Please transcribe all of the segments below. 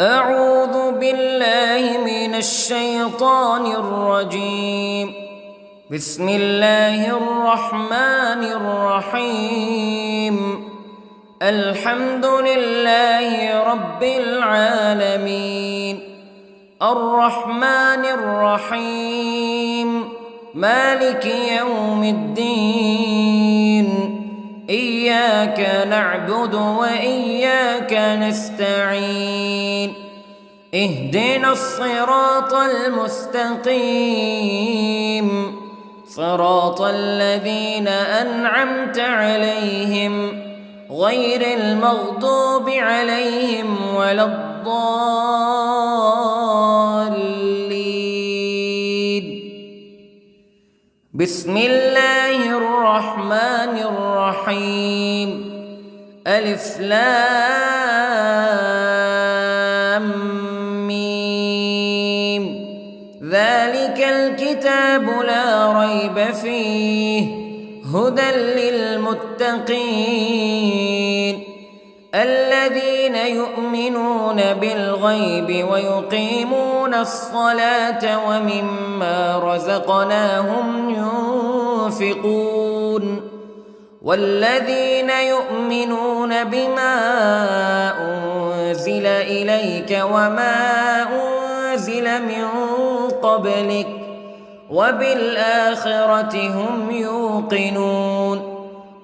أعوذ بالله من الشيطان الرجيم. بسم الله الرحمن الرحيم. الحمد لله رب العالمين، الرحمن الرحيم، مالك يوم الدين. إياك نعبد وإياك نستعين. اهدنا الصراط المستقيم، صراط الذين أنعمت عليهم غير المغضوب عليهم ولا الضالين. بسم الله الرحمن الرحيم. ألف لام ميم. ذلك الكتاب لا ريب فيه هدى للمتقين الذين يؤمنون بالغيب ويقيمون الصلاة ومما رزقناهم ينفقون والذين يؤمنون بما أنزل إليك وما أنزل من قبلك وبالآخرة هم يوقنون.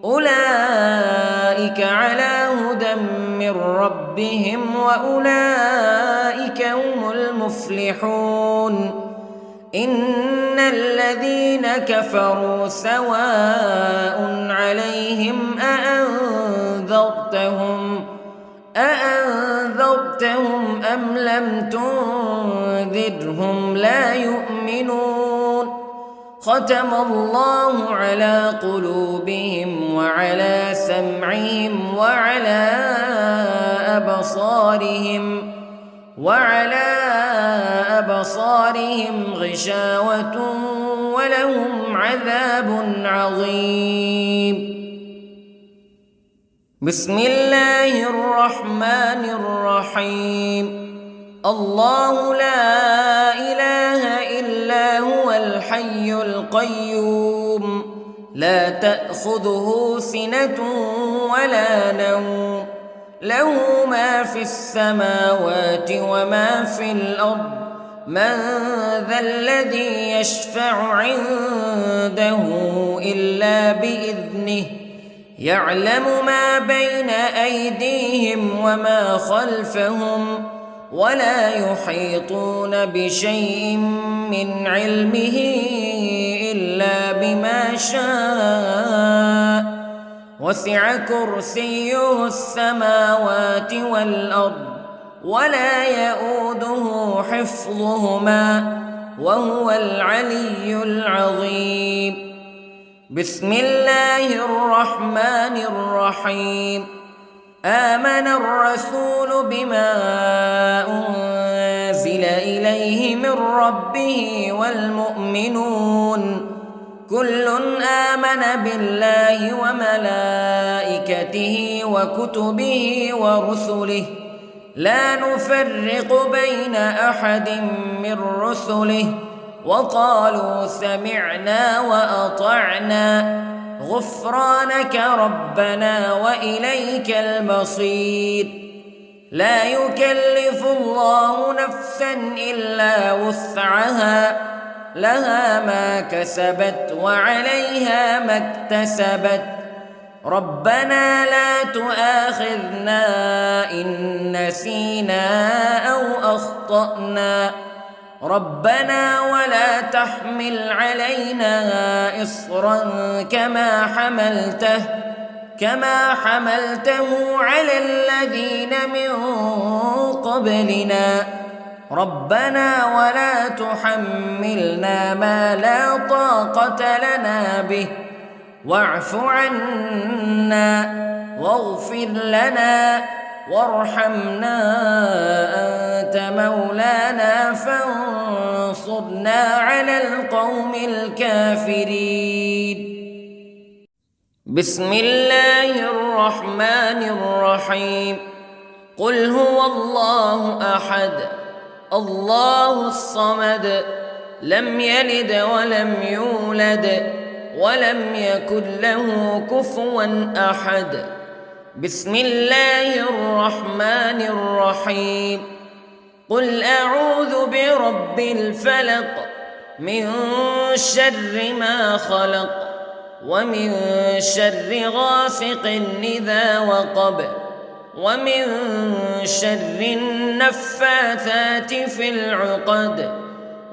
أولئك على هدى من ربهم وأولئك هم المفلحون. إن الذين كفروا سواء عليهم أأنذرتهم أم لم تنذرهم لا يؤمنون. ختم الله على قلوبهم وعلى سمعهم وعلى أبصارهم غشاوة ولهم عذاب عظيم. بسم الله الرحمن الرحيم. الله لا إله إلا هو الحي القيوم لا تأخذه سنة ولا نوم له ما في السماوات وما في الأرض. من ذا الذي يشفع عنده إلا بإذنه يعلم ما بين أيديهم وما خلفهم ولا يحيطون بشيء من علمه إلا بما شاء. وسع كرسيه السماوات والأرض ولا يؤوده حفظهما وهو العلي العظيم. بسم الله الرحمن الرحيم. آمن الرسول بما أنزل إليه من ربه والمؤمنون كل آمن بالله وملائكته وكتبه ورسله لا نفرق بين أحد من رسله وقالوا سمعنا وأطعنا غفرانك ربنا وإليك المصير. لا يكلف الله نفسا إلا وسعها لها ما كسبت وعليها ما اكتسبت. ربنا لا تؤاخذنا إن نسينا أو أخطأنا ربنا ولا تحمل علينا إصرا كما حملته على الذين من قبلنا ربنا ولا تحملنا ما لا طاقة لنا به واعف عنا واغفر لنا وارحمنا أنت مولانا فانصرنا على القوم الكافرين. بسم الله الرحمن الرحيم. قل هو الله أحد الله الصمد لم يلد ولم يولد ولم يكن له كفوا أحد. بسم الله الرحمن الرحيم. قل أعوذ برب الفلق من شر ما خلق ومن شر غاسق إذا وقب ومن شر النفاثات في العقد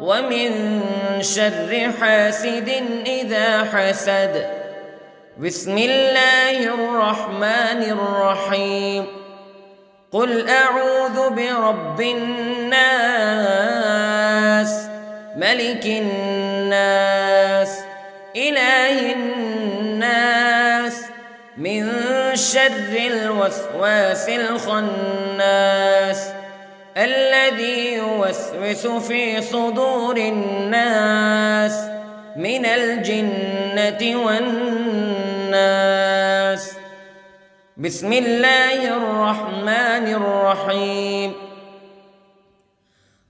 ومن شر حاسد إذا حسد. بسم الله الرحمن الرحيم. قل أعوذ برب الناس ملك الناس إله الناس من شر الوسواس الخناس الذي يوسوس في صدور الناس من الجنة والناس. بسم الله الرحمن الرحيم.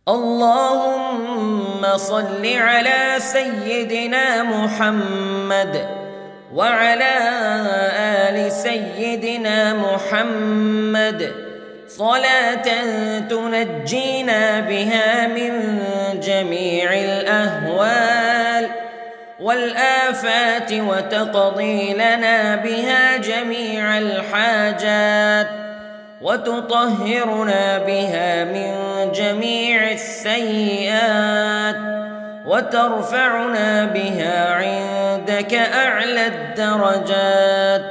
اللهم صل على سيدنا محمد وعلى آل سيدنا محمد صلاة تنجينا بها من جميع الأهوال والآفات وتقضي لنا بها جميع الحاجات وتطهرنا بها من جميع السيئات وترفعنا بها عندك أعلى الدرجات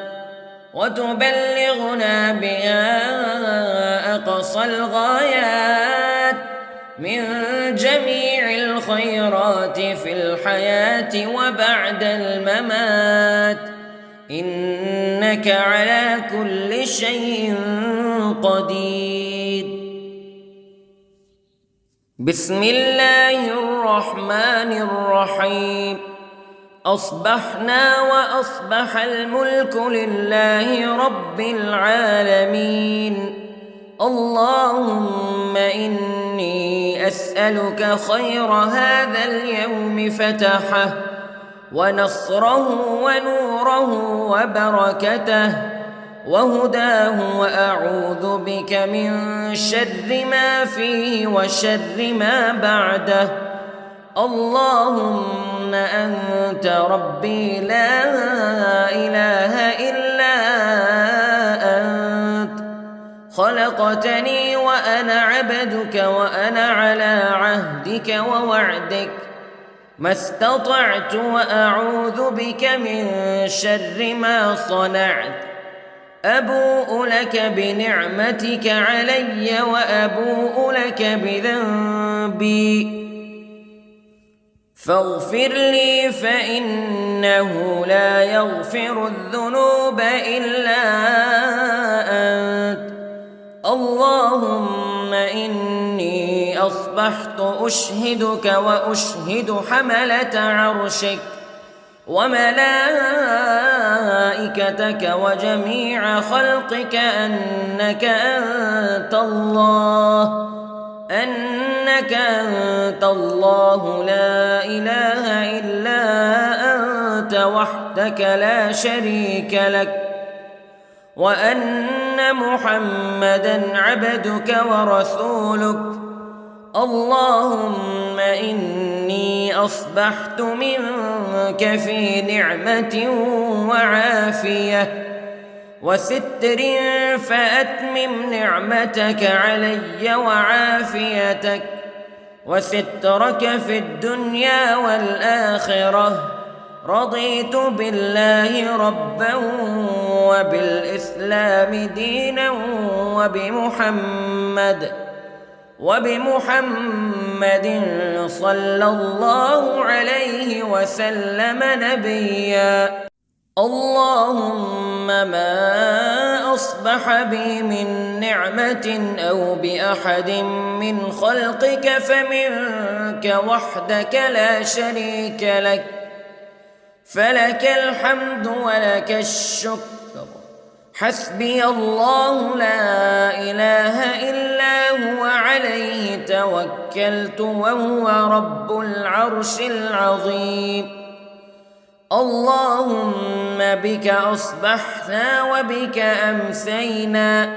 وتبلغنا بها أقصى الغايات من جميع الخيرات في الحياة وبعد الممات إنك على كل شيء قدير. بسم الله الرحمن الرحيم. أصبحنا وأصبح الملك لله رب العالمين. اللهم إني أسألك خير هذا اليوم فتحه ونصره ونوره وبركته وهداه وأعوذ بك من شر ما فيه وشر ما بعده. اللهم أنت ربي لا إله إلا أنت خلقتني وأنا عبدك وأنا على عهدك ووعدك ما استطعت وأعوذ بك من شر ما صنعت. أبوء لك بنعمتك علي وأبوء لك بذنبي فاغفر لي فإنه لا يغفر الذنوب إلا أنت. اللهم إني أصبحت أشهدك وأشهد حملة عرشك وملائكتك وجميع خلقك أنك أنت الله لا إله إلا أنت وحدك لا شريك لك وأن محمدًا عبدك ورسولك. اللهم إني أصبحت منك في نعمة وعافية وستر فأتمم نعمتك علي وعافيتك وسترك في الدنيا والآخرة. رضيت بالله ربا وبالإسلام دينا وبمحمد صلى الله عليه وسلم نبيا. اللهم ما أصبح بي من نعمة أو بأحد من خلقك فمنك وحدك لا شريك لك فلك الحمد ولك الشكر حسبي الله لا إله إلا هو عليه توكلت وهو رب العرش العظيم. اللهم بك أصبحنا وبك أمسينا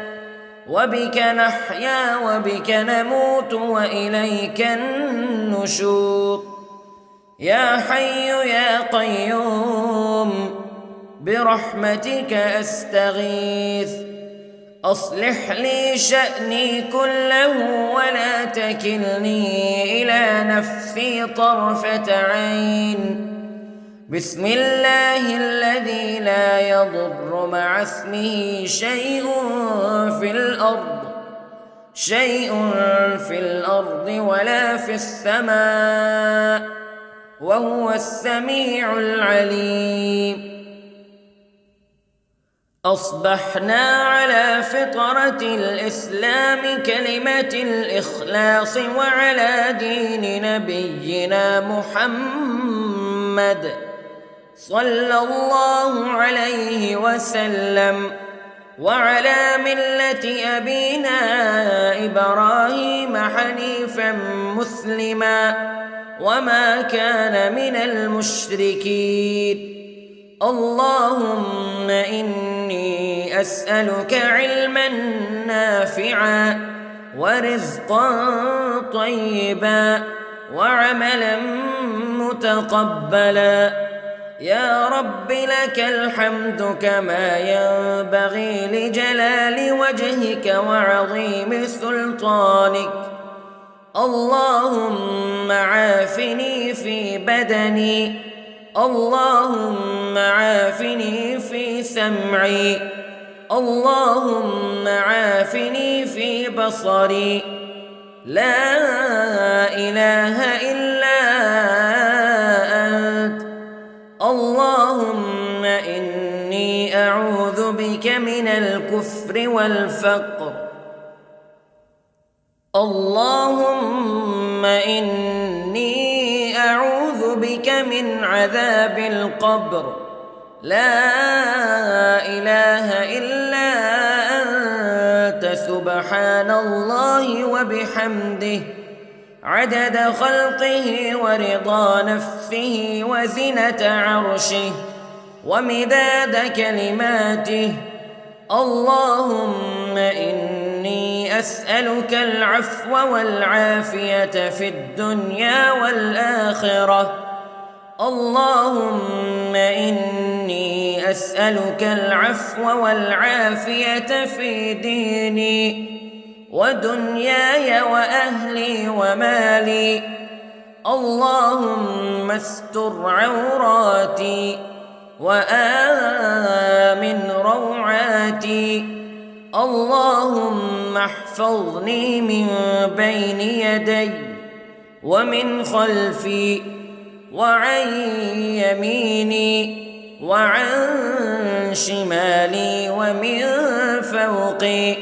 وبك نحيا وبك نموت وإليك النشور. يا حي يا قيوم برحمتك أستغيث، أصلح لي شأني كله ولا تكلني إلى نفسي طرفة عين. بسم الله الذي لا يضر مع اسمه شيء في الأرض ولا في السماء وهو السميع العليم. أصبحنا على فطرة الإسلام كلمة الإخلاص وعلى دين نبينا محمد صلى الله عليه وسلم وعلى ملة أبينا إبراهيم حنيفا مسلما وما كان من المشركين. اللهم إني أسألك علما نافعا ورزقا طيبا وعملا متقبلا. يا رب لك الحمد كما ينبغي لجلال وجهك وعظيم سلطانك. اللهم عافني في بدني، اللهم عافني في سمعي، اللهم عافني في بصري. لا إله إلا أنت. اللهم إني أعوذ بك من الكفر والفقر. اللهم إني أعوذ بك من عذاب القبر. لا إله إلا أنت سبحان الله وبحمده عدد خلقه ورضا نفسه وزنة عرشه ومداد كلماته. اللهم إني أسألك العفو والعافية في الدنيا والآخرة. اللهم إني أسألك العفو والعافية في ديني ودنياي وأهلي ومالي. اللهم استر عوراتي وآمن روعاتي. اللهم احفظني من بين يدي ومن خلفي وعن يميني وعن شمالي ومن فوقي،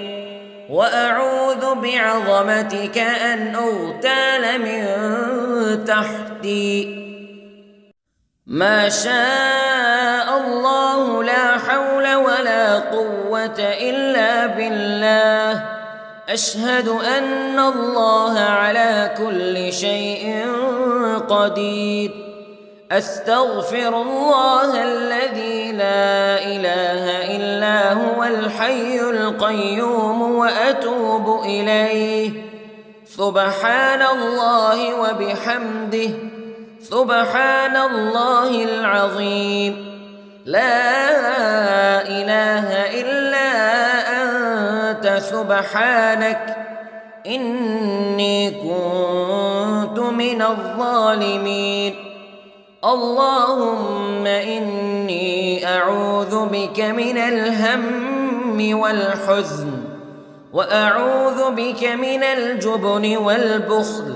وأعوذ بعظمتك أن أغتال من تحتي. ما شاء الله لا حول ولا قوة إلا بالله. أشهد أن الله على كل شيء قدير. أستغفر الله الذي لا إله إلا هو الحي القيوم وأتوب إليه. سبحان الله وبحمده سبحان الله العظيم. لا إله إلا أنت سبحانك إني كنت من الظالمين. اللهم إني أعوذ بك من الهم والحزن، وأعوذ بك من الجبن والبخل،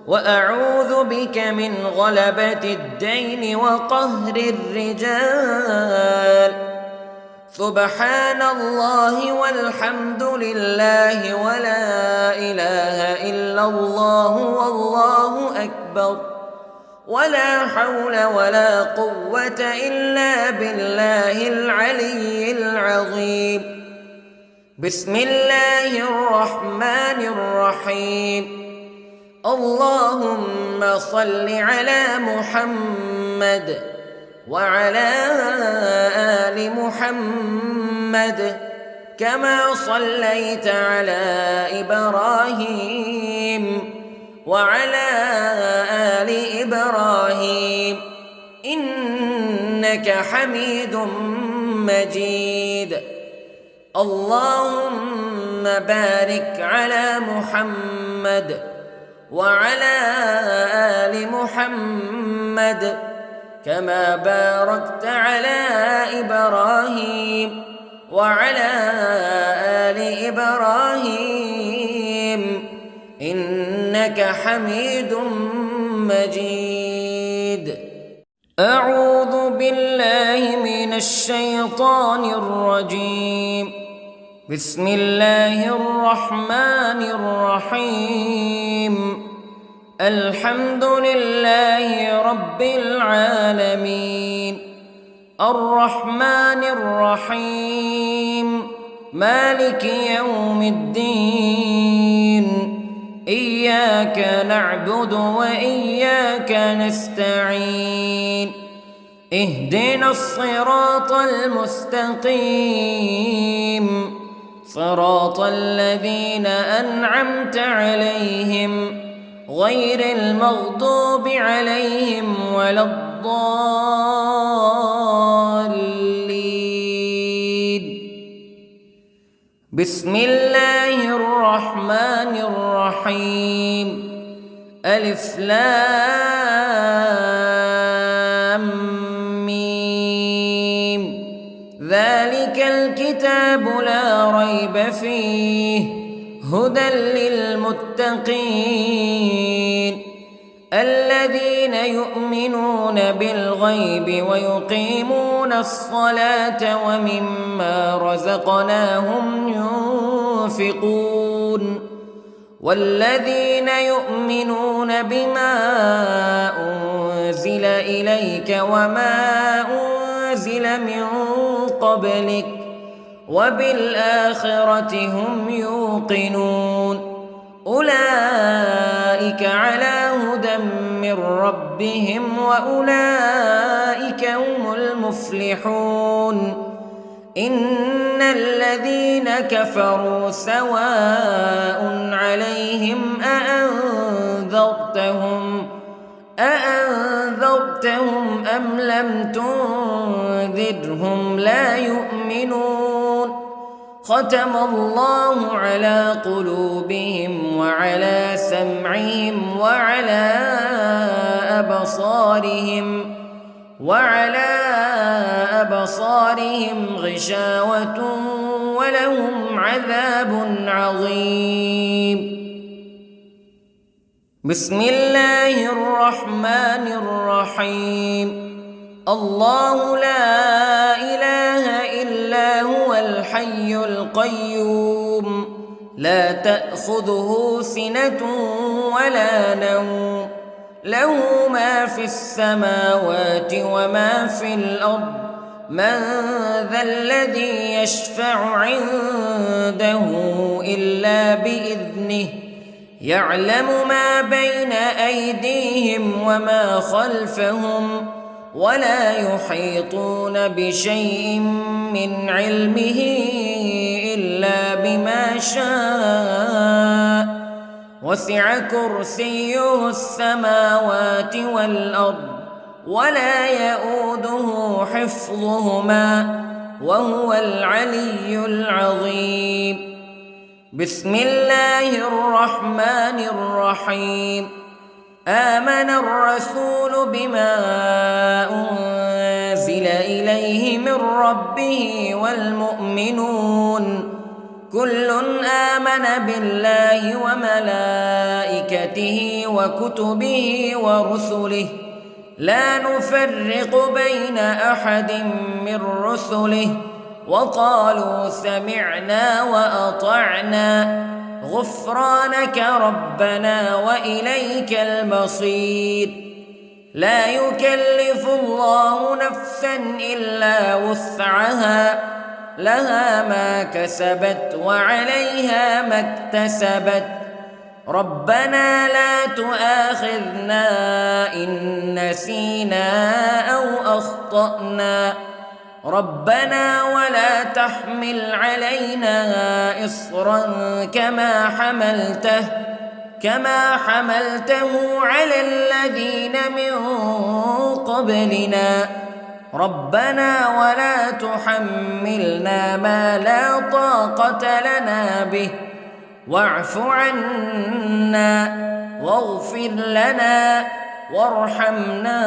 وأعوذ بك من غلبة الدين وقهر الرجال. سبحان الله والحمد لله ولا إله إلا الله والله أكبر. ولا حول ولا قوة إلا بالله العلي العظيم. بسم الله الرحمن الرحيم. اللهم صل على محمد وعلى آل محمد كما صليت على إبراهيم وعلى آل إبراهيم إنك حميد مجيد. اللهم بارك على محمد وعلى آل محمد كما باركت على إبراهيم وعلى آل إبراهيم إنك حميد مجيد. أعوذ بالله من الشيطان الرجيم. بسم الله الرحمن الرحيم. الحمد لله رب العالمين الرحمن الرحيم مالك يوم الدين إياك نعبد وإياك نستعين اهدنا الصراط المستقيم صراط الذين أنعمت عليهم غير المغضوب عليهم ولا الضالين. بسم الله الرحمن الرحيم. ألف لام ميم. ذلك الكتاب لا ريب فيه هدى للمتقين الذين يؤمنون بالغيب ويقيمون الصلاة ومما رزقناهم ينفقون والذين يؤمنون بما أنزل إليك وما أنزل من قبلك وبالآخرة هم يوقنون أولئك على هدى من ربهم وأولئك هم المفلحون. إن الذين كفروا سواء عليهم أأنذرتهم أم لم تنذرهم لا يؤمنون. ختم الله على قلوبهم وعلى سمعهم وعلى أبصارهم غشاوة ولهم عذاب عظيم. بسم الله الرحمن الرحيم. الله لا إله إلا هو الحي القيوم لا تأخذه سنة ولا نوم له ما في السماوات وما في الأرض من ذا الذي يشفع عنده إلا بإذنه يعلم ما بين أيديهم وما خلفهم ولا يحيطون بشيء من علمه إلا بما شاء وسع كرسيه السماوات والأرض ولا يؤوده حفظهما وهو العلي العظيم. بسم الله الرحمن الرحيم. آمن الرسول بما أنزل إليه من ربه والمؤمنون كل آمن بالله وملائكته وكتبه ورسله لا نفرق بين أحد من رسله وقالوا سمعنا وأطعنا غفرانك ربنا وإليك المصير. لا يكلف الله نفسا إلا وسعها لها ما كسبت وعليها ما اكتسبت ربنا لا تؤاخذنا إن نسينا أو أخطأنا ربنا ولا تحمل علينا إصرا كما حملته على الذين من قبلنا ربنا ولا تحملنا ما لا طاقة لنا به واعف عنا واغفر لنا وارحمنا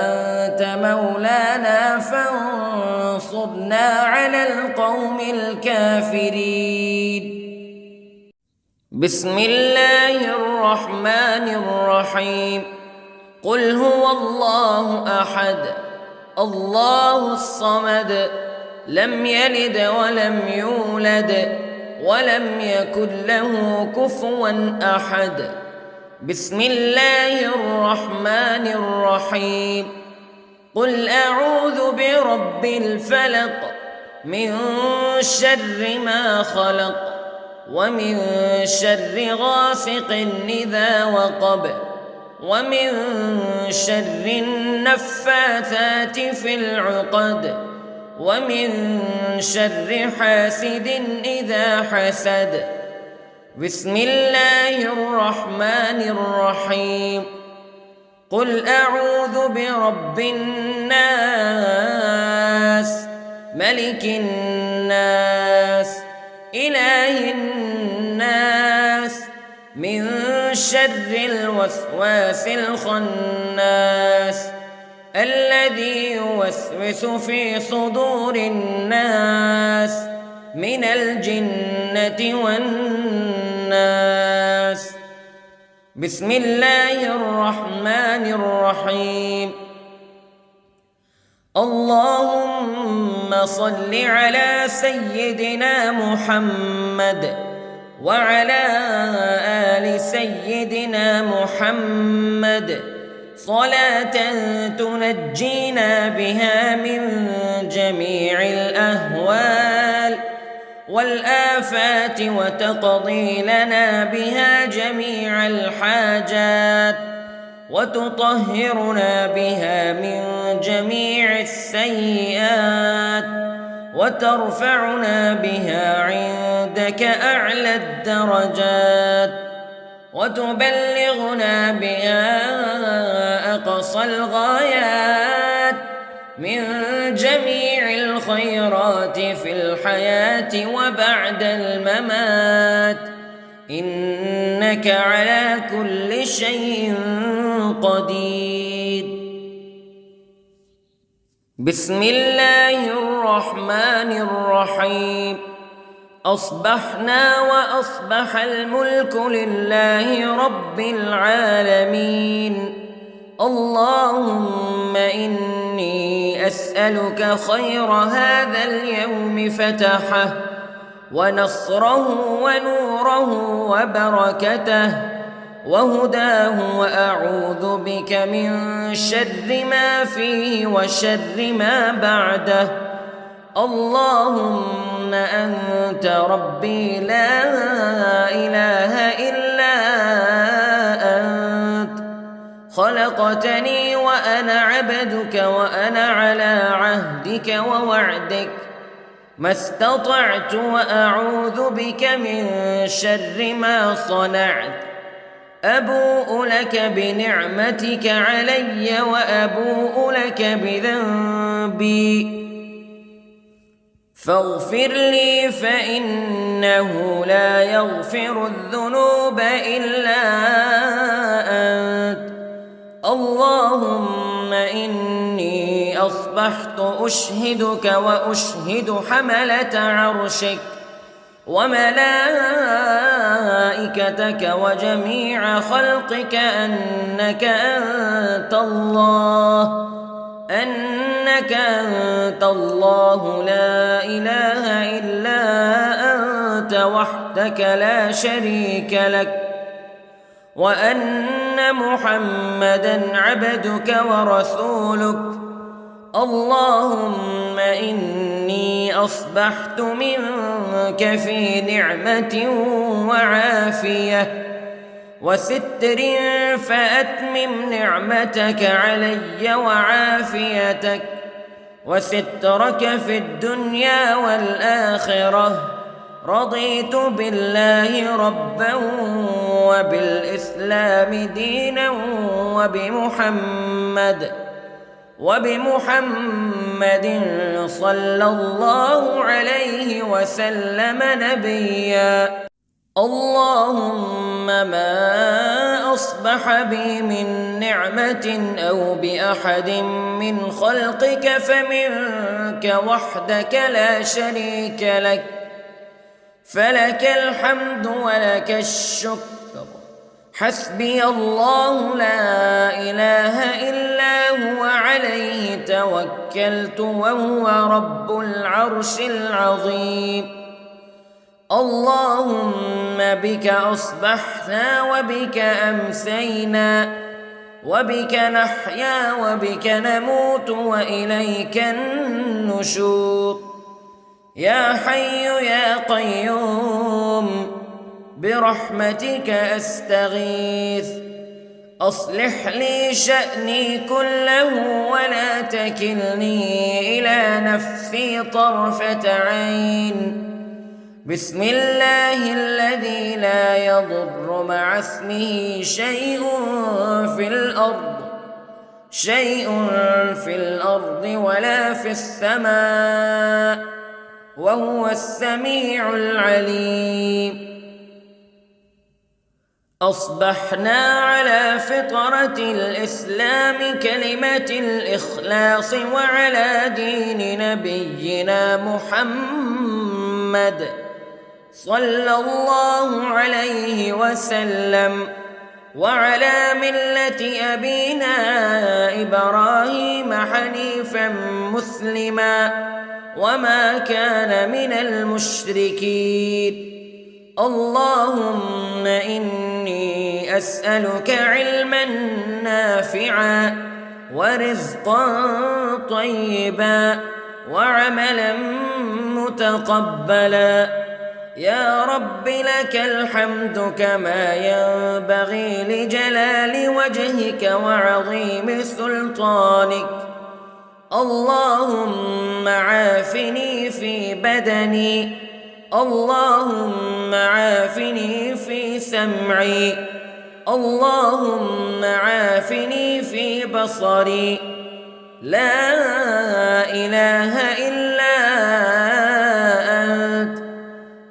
أنت مولانا فانصرنا على القوم الكافرين. بسم الله الرحمن الرحيم. قل هو الله أحد الله الصمد لم يلد ولم يولد ولم يكن له كفوا أحد. بسم الله الرحمن الرحيم. قل أعوذ برب الفلق من شر ما خلق ومن شر غاسق إذا وقب ومن شر النفاثات في العقد ومن شر حاسد إذا حسد. بسم الله الرحمن الرحيم. قل أعوذ برب الناس ملك الناس إله الناس من شر الوسواس الخناس الذي يوسوس في صدور الناس من الجنة والناس. بسم الله الرحمن الرحيم. اللهم صل على سيدنا محمد وعلى آل سيدنا محمد صلاة تنجينا بها من جميع الأهوال والآفات وتقضي لنا بها جميع الحاجات وتطهرنا بها من جميع السيئات وترفعنا بها عندك أعلى الدرجات وتبلغنا بها أقصى الغايات من جميع الخيرات في الحياة وبعد الممات إنك على كل شيء قدير. بسم الله الرحمن الرحيم. أصبحنا وأصبح الملك لله رب العالمين. اللهم إني أسألك خير هذا اليوم فتحه ونصره ونوره وبركته وهداه وأعوذ بك من شر ما فيه وشر ما بعده. اللهم أنت ربي لا إله إلا أنت خلقتني وأنا عبدك وأنا على عهدك ووعدك ما استطعت وأعوذ بك من شر ما صنعت. أبوء لك بنعمتك علي وأبوء لك بذنبي فاغفر لي فإنه لا يغفر الذنوب إلا أنت. اللهم إني أصبحت أشهدك وأشهد حملة عرشك وملائكتك وجميع خلقك أنك أنت الله لا إله إلا أنت وحدك لا شريك لك وأن أن محمدًا عبدك ورسولك. اللهم إني أصبحت منك في نعمة وعافية وستر، فأتمم نعمتك علي وعافيتك وسترك في الدنيا والآخرة. رضيت بالله ربا وبالإسلام دينا وبمحمد صلى الله عليه وسلم نبيا. اللهم ما أصبح بي من نعمة أو بأحد من خلقك فمنك وحدك لا شريك لك، فلك الحمد ولك الشكر. حسبي الله لا إله إلا هو عليه توكلت وهو رب العرش العظيم. اللهم بك أصبحنا وبك أمسينا وبك نحيا وبك نموت وإليك النشور. يا حي يا قيوم برحمتك أستغيث، أصلح لي شأني كله ولا تكلني إلى نفسي طرفة عين. بسم الله الذي لا يضر مع اسمه شيء في الأرض ولا في السماء، وهو السميع العليم. أصبحنا على فطرة الإسلام كلمة الإخلاص وعلى دين نبينا محمد صلى الله عليه وسلم، وعلى ملة أبينا إبراهيم حنيفا مسلما وما كان من المشركين. اللهم إني أسألك علما نافعا ورزقا طيبا وعملا متقبلا. يا رب لك الحمد كما ينبغي لجلال وجهك وعظيم سلطانك. اللهم عافني في بدني، اللهم عافني في سمعي، اللهم عافني في بصري. لا إله إلا أنت.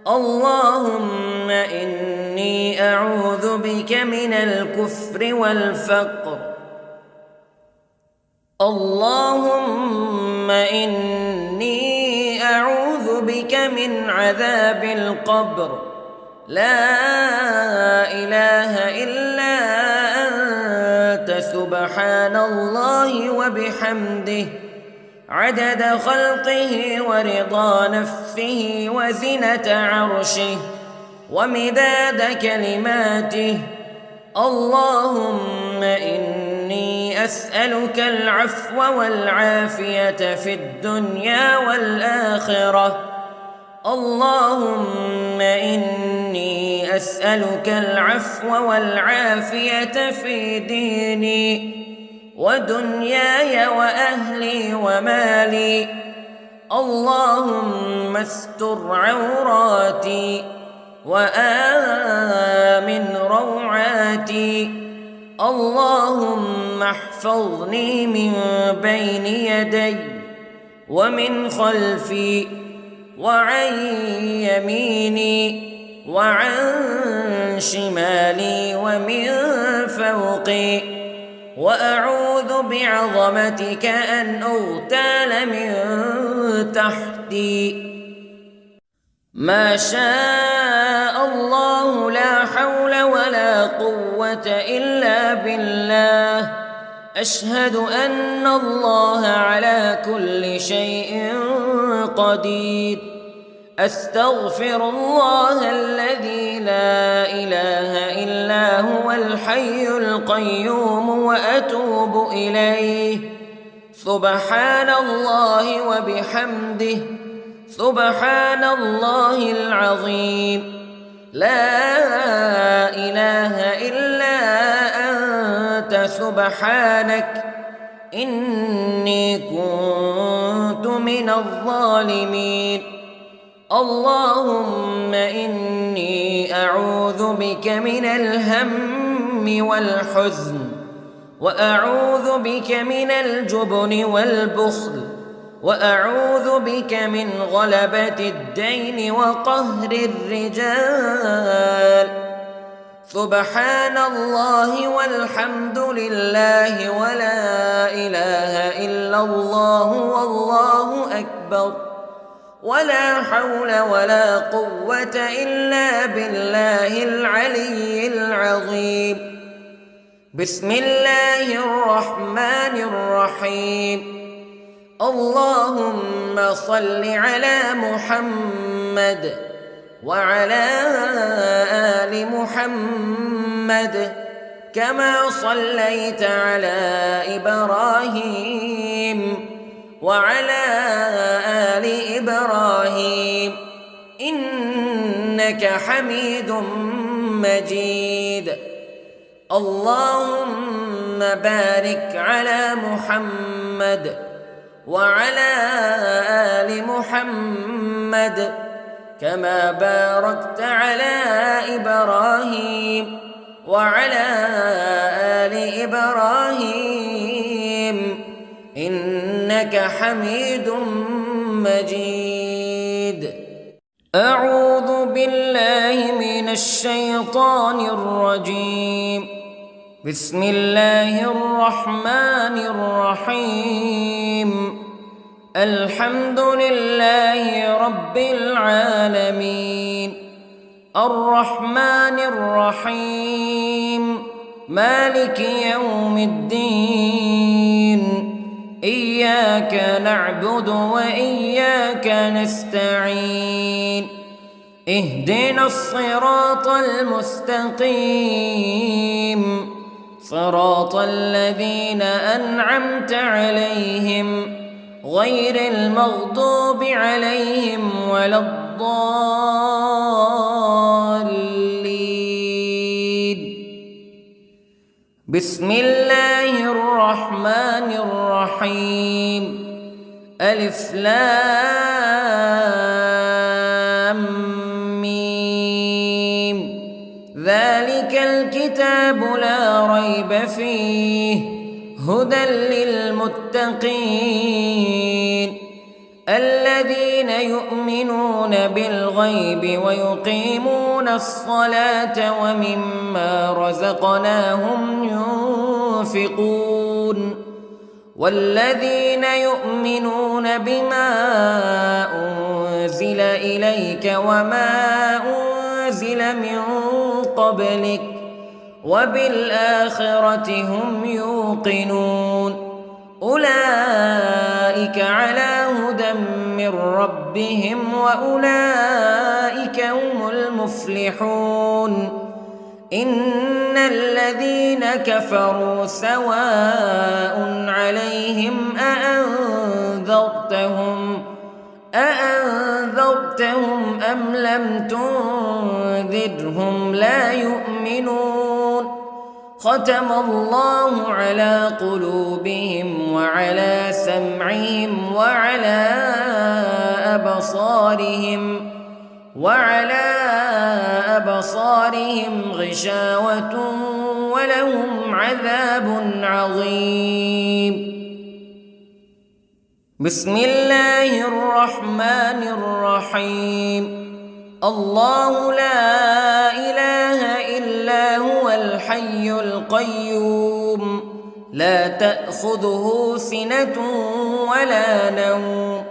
اللهم إني أعوذ بك من الكفر والفقر. اللهم إني أعوذ بك من عذاب القبر. لا إله إلا أنت سبحان الله وبحمده عدد خلقه ورضا نفسه وزنة عرشه ومداد كلماته. اللهم إني أسألك العفو والعافية في الدنيا والآخرة. اللهم إني أسألك العفو والعافية في ديني ودنياي وأهلي ومالي. اللهم استر عوراتي وآمن روعاتي. اللهم احفظني من بين يدي ومن خلفي وعن يميني وعن شمالي ومن فوقي، وأعوذ بعظمتك أن أغتال من تحتي. ما شاء الله لا حول ولا قوة إلا بالله. أشهد أن الله على كل شيء قدير. أستغفر الله الذي لا إله إلا هو الحي القيوم وأتوب إليه. سبحان الله وبحمده، سبحان الله العظيم. لا إله إلا أنت سبحانك إني كنت من الظالمين. اللهم إني أعوذ بك من الهم والحزن، وأعوذ بك من الجبن والبخل، وأعوذ بك من غلبة الدين وقهر الرجال. سبحان الله والحمد لله ولا إله إلا الله والله أكبر، ولا حول ولا قوة إلا بالله العلي العظيم. بسم الله الرحمن الرحيم. اللهم صل على محمد وعلى آل محمد كما صليت على إبراهيم وعلى آل إبراهيم إنك حميد مجيد. اللهم بارك على محمد وعلى آل محمد كما باركت على إبراهيم وعلى آل إبراهيم إنك حميد مجيد. أعوذ بالله من الشيطان الرجيم. بسم الله الرحمن الرحيم. الحمد لله رب العالمين، الرحمن الرحيم، مالك يوم الدين. إياك نعبد وإياك نستعين. اهدنا الصراط المستقيم، صراط الذين أنعمت عليهم غير المغضوب عليهم ولا الضالين. بسم الله الرحمن الرحيم. ألف لام ميم. ذلك الكتاب لا ريب فيه هدى للمتقين الذين يؤمنون بالغيب ويقيمون الصلاة ومما رزقناهم ينفقون والذين يؤمنون بما أنزل إليك وما أنزل من قبلك وبالآخرة هم يوقنون أولئك على هدى من ربهم وأولئك هم المفلحون. إن الذين كفروا سواء عليهم أأنذرتهم أم لم تنذرهم لا يؤمنون. ختم الله على قلوبهم وعلى سمعهم وعلى أبصارهم غشاوة ولهم عذاب عظيم. بسم الله الرحمن الرحيم. الله لا إله إلا هو الحي القيوم لا تأخذه سنة ولا نوم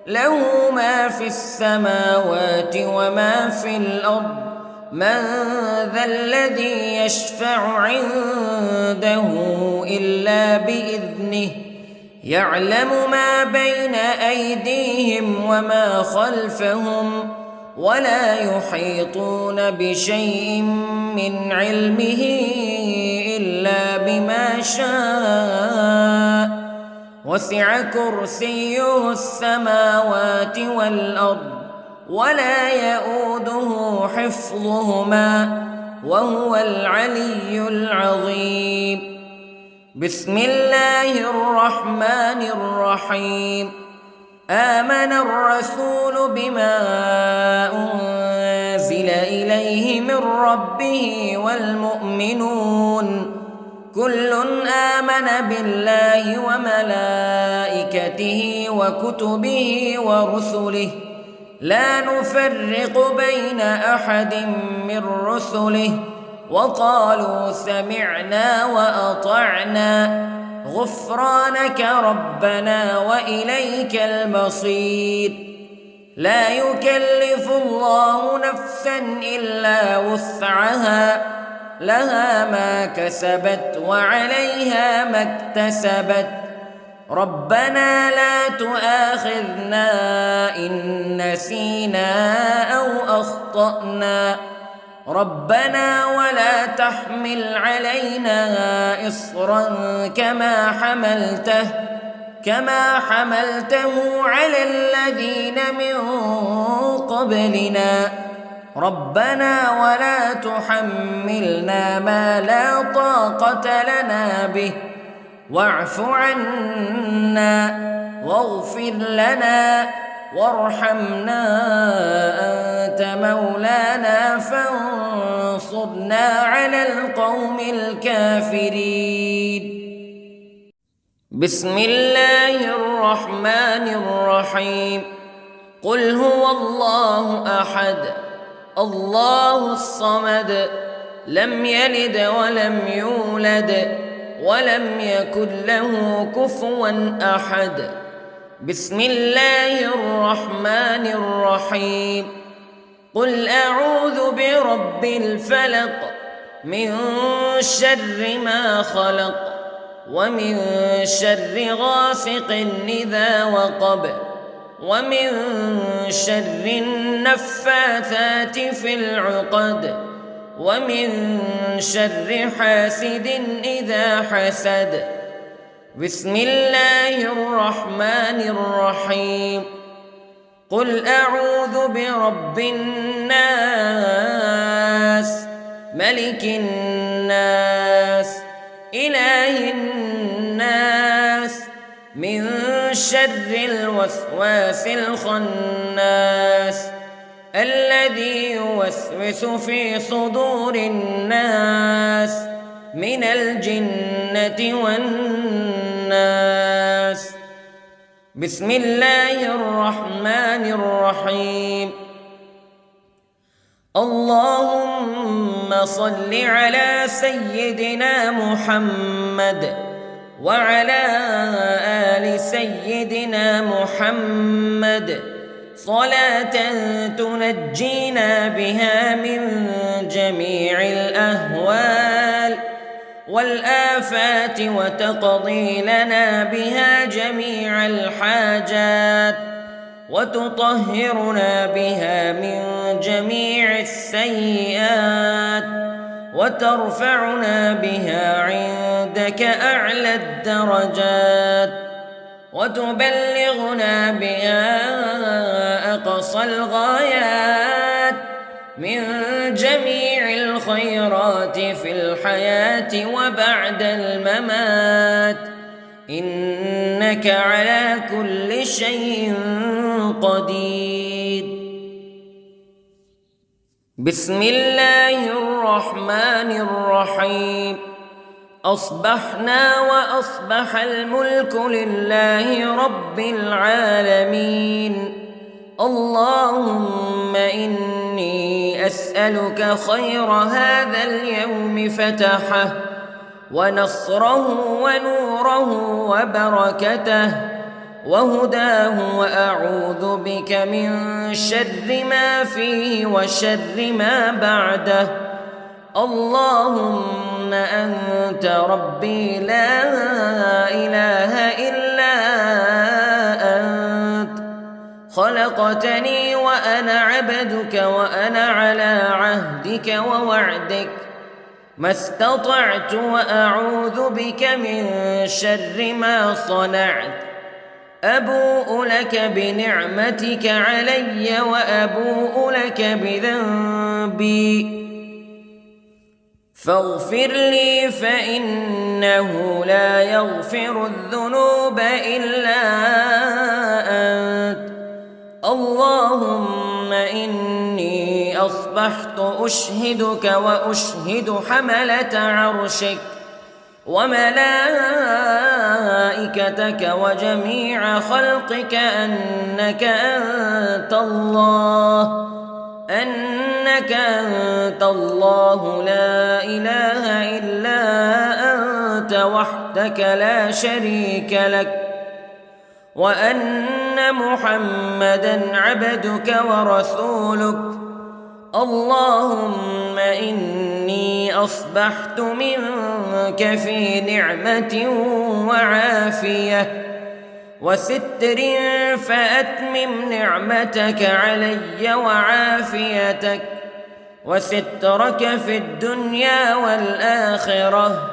له ما في السماوات وما في الأرض من ذا الذي يشفع عنده إلا بإذنه يعلم ما بين أيديهم وما خلفهم ولا يحيطون بشيء من علمه إلا بما شاء وسع كرسيه السماوات والأرض ولا يؤوده حفظهما وهو العلي العظيم. بسم الله الرحمن الرحيم. آمن الرسول بما أنزل إليه من ربه والمؤمنون كل آمن بالله وملائكته وكتبه ورسله لا نفرق بين أحد من رسله وقالوا سمعنا وأطعنا غفرانك ربنا وإليك المصير. لا يكلف الله نفسا إلا وسعها لها ما كسبت وعليها ما اكتسبت ربنا لا تؤاخذنا إن نسينا أو أخطأنا ربنا ولا تحمل علينا إصرا كما حملته على الذين من قبلنا ربنا ولا تحملنا ما لا طاقة لنا به واعف عنا واغفر لنا وارحمنا أنت مولانا فانصرنا على القوم الكافرين. بسم الله الرحمن الرحيم. قل هو الله أحد الله الصمد لم يلد ولم يولد ولم يكن له كفوا أحد. بسم الله الرحمن الرحيم. قل أعوذ برب الفلق من شر ما خلق ومن شر غاسق إذا وقب ومن شر النفاثات في العقد ومن شر حاسد إذا حسد. بسم الله الرحمن الرحيم. قل أعوذ برب الناس ملك الناس إله الناس من شر الوسواس الخناس الذي يوسوس في صدور الناس من الجنة والناس. بسم الله الرحمن الرحيم. اللهم صل على سيدنا محمد وعلى آل سيدنا محمد صلاة تنجينا بها من جميع الأهوال والآفات وتقضي لنا بها جميع الحاجات وتطهرنا بها من جميع السيئات وترفعنا بها عندك أعلى الدرجات وتبلغنا بها أقصى الغايات من جميع الخيرات في الحياة وبعد الممات إنك على كل شيء قدير. بسم الله الرحمن الرحيم. أصبحنا وأصبح الملك لله رب العالمين. اللهم إني أسألك خير هذا اليوم فتحه ونصره ونوره وبركته وهداه وأعوذ بك من شر ما فيه وشر ما بعده. اللهم أنت ربي لا إله إلا خلقتني وأنا عبدك وأنا على عهدك ووعدك ما استطعت وأعوذ بك من شر ما صنعت أبوء لك بنعمتك علي وأبوء لك بذنبي فاغفر لي فإنه لا يغفر الذنوب إلا أنت اللهم إني أصبحت أشهدك وأشهد حملة عرشك وملائكتك وجميع خلقك أنك أنت الله لا إله إلا أنت وحدك لا شريك لك وأن محمدًا عبدك ورسولك اللهم إني أصبحت منك في نعمة وعافية وستر فأتمم نعمتك علي وعافيتك وسترك في الدنيا والآخرة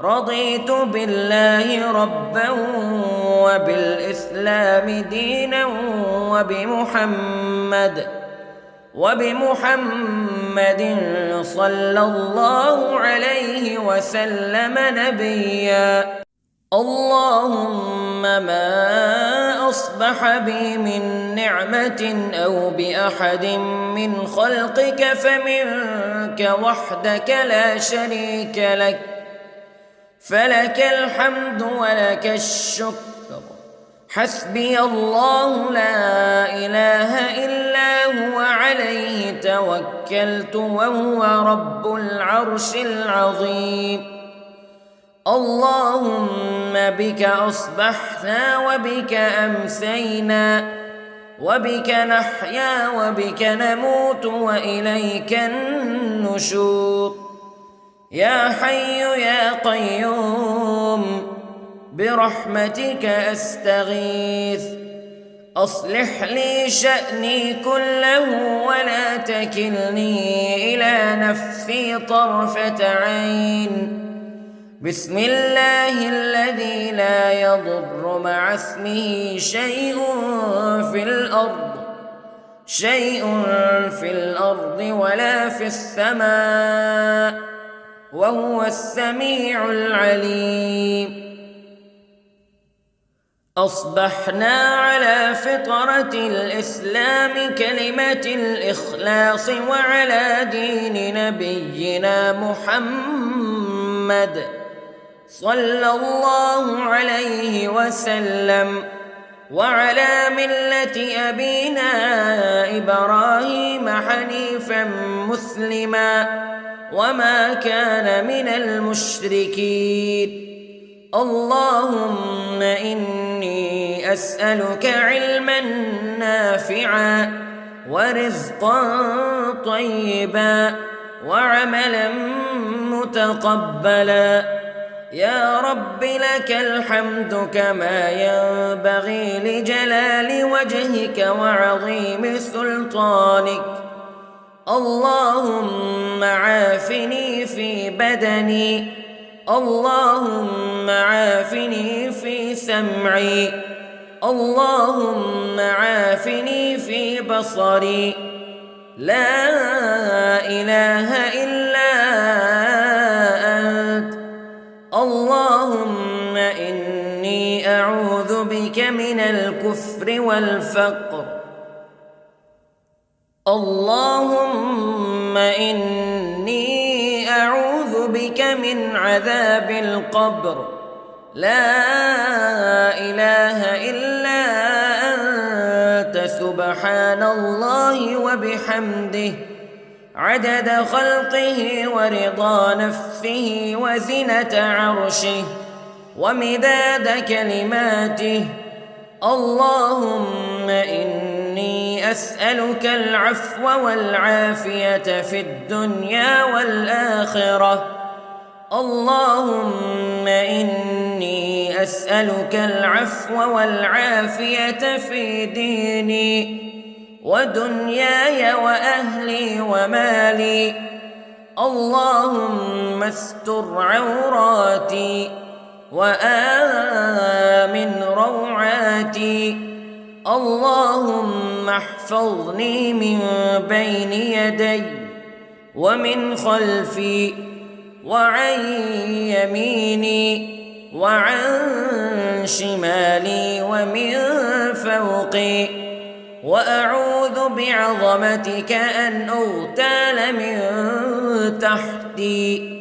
رضيت بالله ربا وبالإسلام دينا وبمحمد صلى الله عليه وسلم نبيا اللهم ما أصبح بي من نعمة أو بأحد من خلقك فمنك وحدك لا شريك لك فلك الحمد ولك الشكر حسبي الله لا إله إلا هو عليه توكلت وهو رب العرش العظيم اللهم بك أصبحنا وبك أمسينا وبك نحيا وبك نموت وإليك النشور يا حي يا قيوم برحمتك أستغيث أصلح لي شأني كله ولا تكلني إلى نفسي طرفة عين بسم الله الذي لا يضر مع اسمه شيء في الأرض ولا في السماء وهو السميع العليم أصبحنا على فطرة الإسلام كلمة الإخلاص وعلى دين نبينا محمد صلى الله عليه وسلم وعلى ملة أبينا إبراهيم حنيفا مسلما وما كان من المشركين اللهم إني أسألك علما نافعا ورزقا طيبا وعملا متقبلا يا رب لك الحمد كما ينبغي لجلال وجهك وعظيم سلطانك اللهم عافني في بدني اللهم عافني في سمعي اللهم عافني في بصري لا إله إلا أنت اللهم إني أعوذ بك من الكفر والفقر اللهم إني أعوذ بك من عذاب القبر لا إله إلا أنت سبحان الله وبحمده عدد خلقه ورضا نفسه وزنة عرشه ومداد كلماته اللهم إني أسألك العفو والعافية في الدنيا والآخرة اللهم إني أسألك العفو والعافية في ديني ودنياي وأهلي ومالي. اللهم استر عوراتي وآمن روعاتي. اللهم احفظني من بين يدي ومن خلفي وعن يميني وعن شمالي ومن فوقي، وأعوذ بعظمتك أن أغتال من تحتي.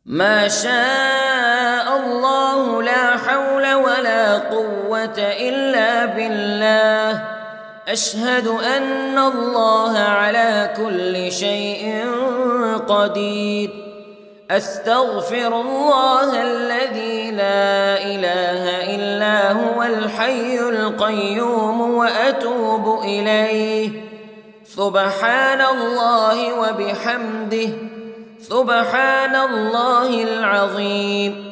ما شاء الله لا حول ولا قوة إلا بالله. أشهد أن الله على كل شيء قدير. أستغفر الله الذي لا إله إلا هو الحي القيوم وأتوب إليه. سبحان الله وبحمده، سبحان الله العظيم.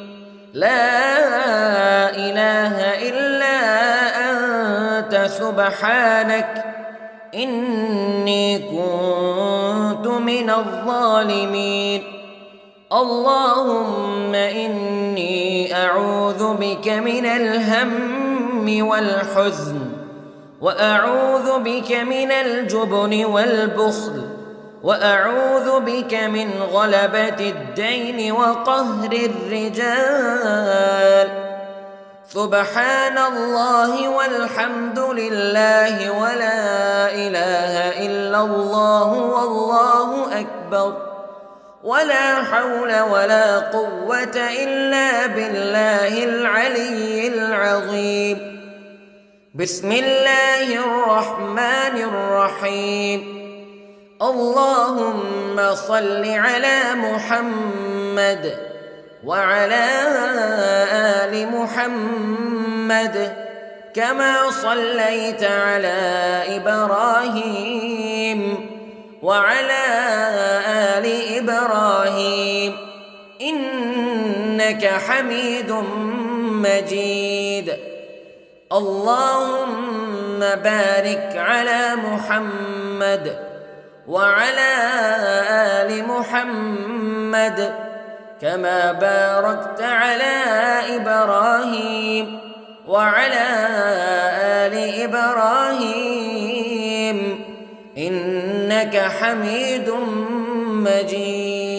لا إله إلا أنت سبحانك إني كنت من الظالمين. اللهم إني أعوذ بك من الهم والحزن، وأعوذ بك من الجبن والبخل، وأعوذ بك من غلبة الدين وقهر الرجال. سبحان الله والحمد لله ولا إله إلا الله والله أكبر، ولا حول ولا قوة إلا بالله العلي العظيم. بسم الله الرحمن الرحيم. اللهم صل على محمد وعلى آل محمد كما صليت على إبراهيم وعلى آل إبراهيم إنك حميد مجيد. اللهم بارك على محمد وعلى آل محمد كما باركت على إبراهيم وعلى آل إبراهيم إنك حميد مجيد.